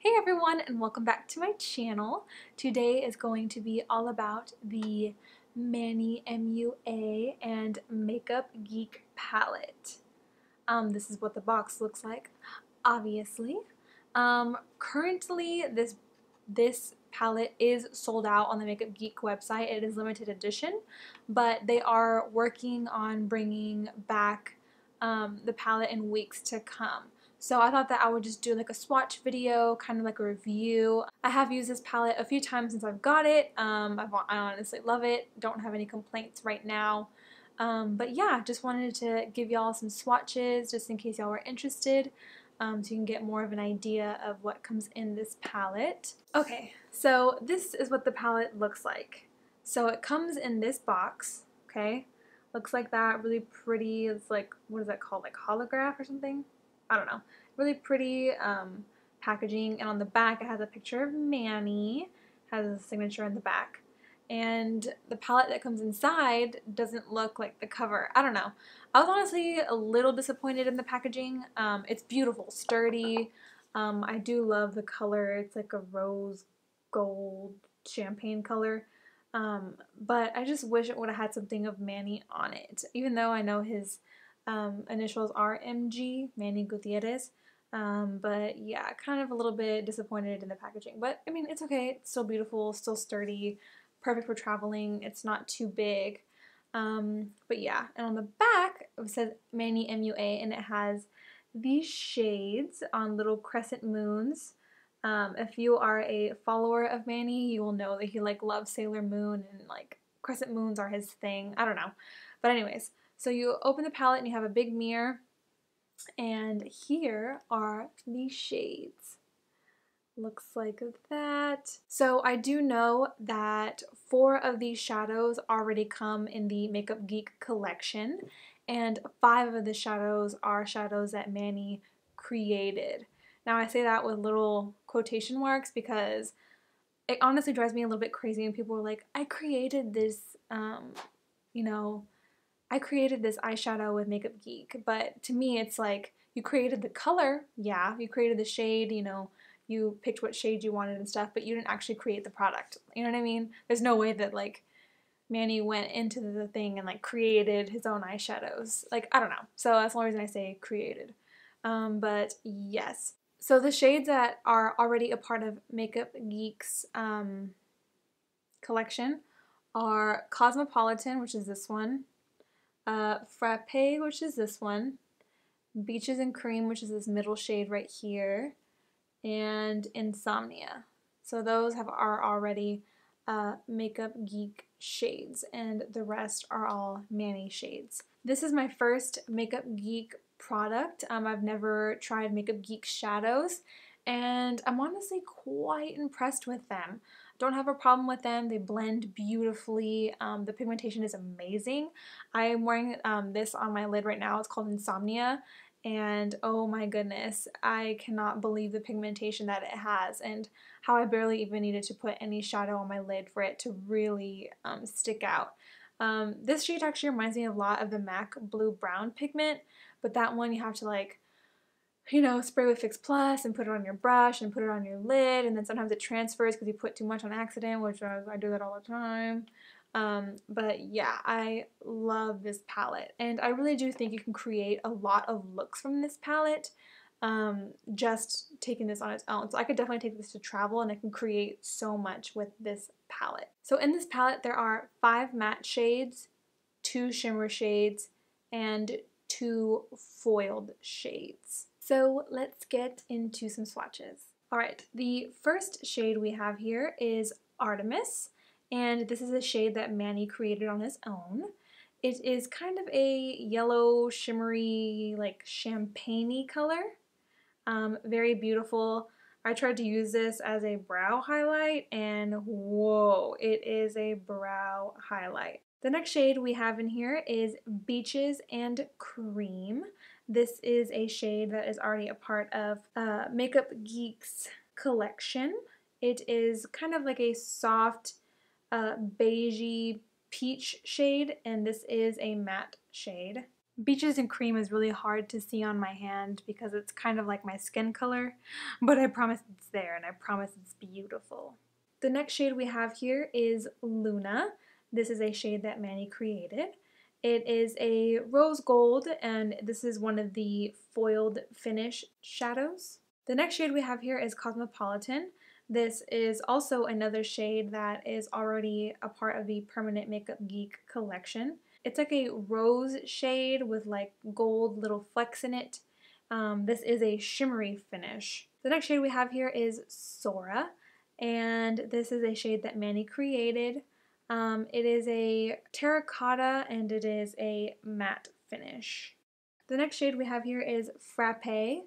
Hey everyone, and welcome back to my channel. Today is going to be all about the MannyMUA and MakeupGeek palette. This is what the box looks like, obviously. Currently, this palette is sold out on the MakeupGeek website. It is limited edition, but they are working on bringing back the palette in weeks to come. So I thought that I would just do like a swatch video, kind of like a review. I have used this palette a few times since I've got it. I honestly love it. Don't have any complaints right now. But yeah, just wanted to give y'all some swatches just in case y'all were interested, so you can get more of an idea of what comes in this palette. Okay, so this is what the palette looks like. So it comes in this box, okay? Looks like that, really pretty. It's like, what is that called, like holograph or something? I don't know. Really pretty packaging, and on the back it has a picture of Manny, has a signature in the back. And the palette that comes inside doesn't look like the cover. I don't know. I was honestly a little disappointed in the packaging. It's beautiful, sturdy. I do love the color. It's like a rose gold champagne color. But I just wish it would have had something of Manny on it. Even though I know his initials are MG, Manny Gutierrez. But yeah, kind of a little bit disappointed in the packaging. But I mean, it's okay. It's still beautiful, still sturdy, perfect for traveling. It's not too big. But yeah, and on the back it says MannyMUA, and it has these shades on little crescent moons. If you are a follower of Manny, you will know that he like loves Sailor Moon, and like crescent moons are his thing. I don't know. But anyways, so you open the palette and you have a big mirror, and here are the shades. Looks like that. So I do know that 4 of these shadows already come in the MakeupGeek collection, and 5 of the shadows are shadows that Manny created. Now I say that with little quotation marks because it honestly drives me a little bit crazy when people are like, I created this, you know, I created this eyeshadow with MakeupGeek. But to me, it's like, you created the color, yeah, you created the shade, you know, you picked what shade you wanted and stuff, but you didn't actually create the product. You know what I mean? There's no way that like Manny went into the thing and like created his own eyeshadows. Like, I don't know. So that's the only reason I say created. But yes. So the shades that are already a part of MakeupGeek's collection are Cosmopolitan, which is this one, Frappe, which is this one, Beaches and Cream, which is this middle shade right here, and Insomnia. So those are already MakeupGeek shades, and the rest are all Manny shades. This is my first MakeupGeek product. I've never tried MakeupGeek shadows, and I'm honestly quite impressed with them. Don't have a problem with them. They blend beautifully. The pigmentation is amazing. I am wearing this on my lid right now. It's called Insomnia, and oh my goodness, I cannot believe the pigmentation that it has, and how I barely even needed to put any shadow on my lid for it to really stick out. This shade actually reminds me a lot of the MAC Blue Brown pigment, but that one you have to like, you know, spray with Fix Plus and put it on your brush and put it on your lid, and then sometimes it transfers because you put too much on accident, which I do that all the time. But yeah, I love this palette, and I really do think you can create a lot of looks from this palette, just taking this on its own. So I could definitely take this to travel, and I can create so much with this palette. So in this palette there are 5 matte shades, 2 shimmer shades, and 2 foiled shades. So let's get into some swatches. Alright, the first shade we have here is Artemis, and this is a shade that Manny created on his own. It is kind of a yellow, shimmery, like champagne-y color. Very beautiful. I tried to use this as a brow highlight, and whoa, it is a brow highlight. The next shade we have in here is Beaches and Cream. This is a shade that is already a part of MakeupGeek's collection. It is kind of like a soft beigey peach shade, and this is a matte shade. Beaches and Cream is really hard to see on my hand because it's kind of like my skin color, but I promise it's there and I promise it's beautiful. The next shade we have here is Luna. This is a shade that Manny created. It is a rose gold, and this is one of the foiled finish shadows. The next shade we have here is Cosmopolitan. This is also another shade that is already a part of the Permanent Makeup Geek collection. It's like a rose shade with like gold little flecks in it. This is a shimmery finish. The next shade we have here is Sora, and this is a shade that Manny created. It is a terracotta and it is a matte finish. The next shade we have here is Frappe.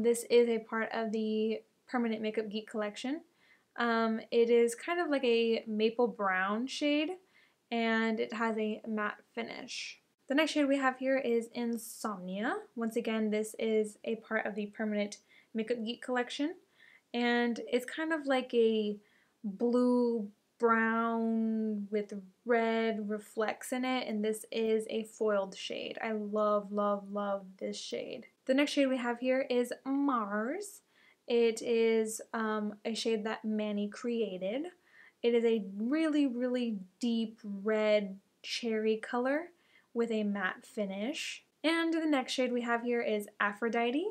This is a part of the Permanent Makeup Geek collection. It is kind of like a maple brown shade, and it has a matte finish. The next shade we have here is Insomnia. Once again, this is a part of the Permanent Makeup Geek collection, and it's kind of like a blue brown with red reflects in it, and this is a foiled shade. I love, love, love this shade. The next shade we have here is Mars. It is a shade that Manny created. It is a really, really deep red cherry color with a matte finish. And the next shade we have here is Aphrodite.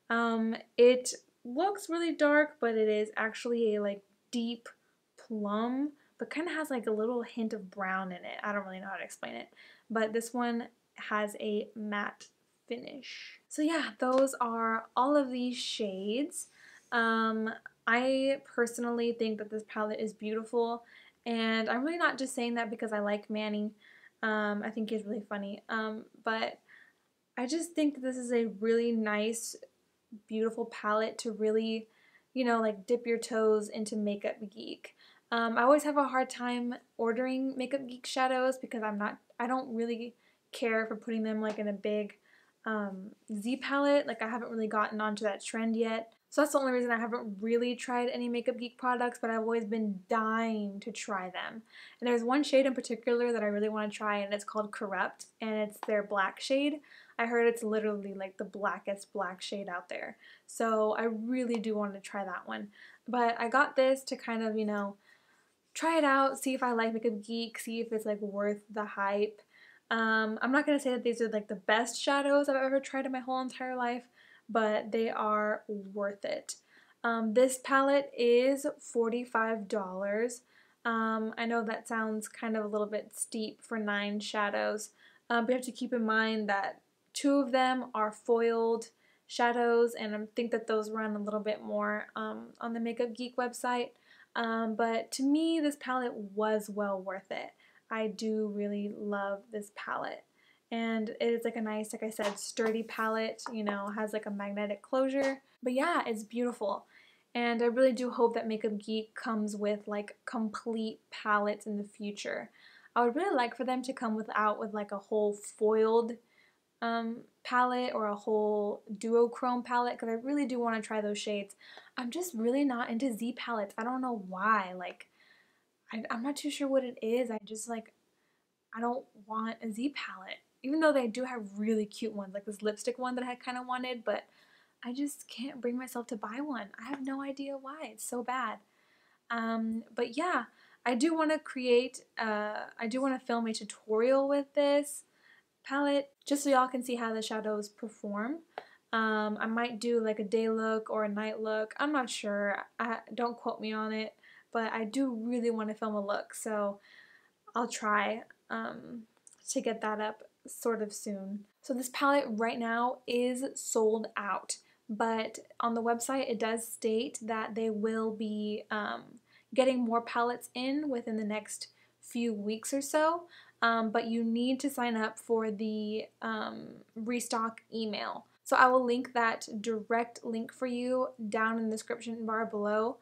It looks really dark, but it is actually a like deep plum, but kind of has like a little hint of brown in it. I don't really know how to explain it, but this one has a matte finish. So yeah, those are all of these shades. I personally think that this palette is beautiful, and I'm really not just saying that because I like Manny. I think he's really funny, but I just think that this is a really nice, beautiful palette to really, you know, like dip your toes into Makeup Geek. I always have a hard time ordering Makeup Geek shadows because I don't really care for putting them like in a big Z palette. Like I haven't really gotten onto that trend yet. So that's the only reason I haven't really tried any Makeup Geek products, but I've always been dying to try them. And there's one shade in particular that I really want to try, and it's called Corrupt, and it's their black shade. I heard it's literally like the blackest black shade out there. So I really do want to try that one. But I got this to kind of, you know, try it out, see if I like Makeup Geek, see if it's like worth the hype. I'm not going to say that these are like the best shadows I've ever tried in my whole entire life, but they are worth it. This palette is $45. I know that sounds kind of a little bit steep for 9 shadows, but you have to keep in mind that 2 of them are foiled shadows, and I think that those run a little bit more on the Makeup Geek website. But to me, this palette was well worth it. I do really love this palette. And it is like a nice, like I said, sturdy palette, you know, has like a magnetic closure. But yeah, it's beautiful. And I really do hope that Makeup Geek comes with like complete palettes in the future. I would really like for them to come with like a whole foiled palette or a whole duochrome palette, because I really do want to try those shades. I'm just really not into Z palettes. I don't know why. Like, I'm not too sure what it is. I just like, I don't want a Z palette. Even though they do have really cute ones, like this lipstick one that I kind of wanted, but I just can't bring myself to buy one. I have no idea why. It's so bad. But yeah, I do want to film a tutorial with this palette just so y'all can see how the shadows perform. I might do like a day look or a night look. I'm not sure. Don't quote me on it, but I do really want to film a look, so I'll try to get that up sort of soon. So this palette right now is sold out, but on the website it does state that they will be getting more palettes in within the next few weeks or so, but you need to sign up for the restock email. So I will link that direct link for you down in the description bar below,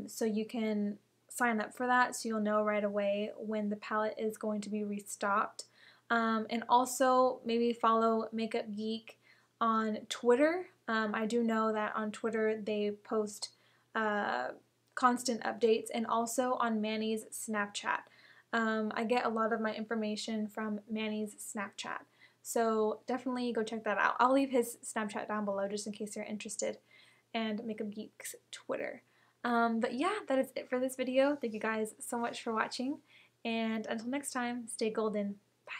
so you can sign up for that so you'll know right away when the palette is going to be restocked. And also maybe follow Makeup Geek on Twitter. I do know that on Twitter they post constant updates, and also on Manny's Snapchat. I get a lot of my information from Manny's Snapchat. So definitely go check that out. I'll leave his Snapchat down below just in case you're interested, and MakeupGeek's Twitter. But yeah, that is it for this video. Thank you guys so much for watching, and until next time, stay golden. Bye.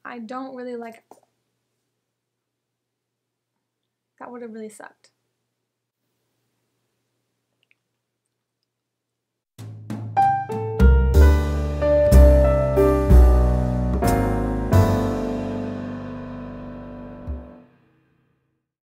I don't really like... That would have really sucked.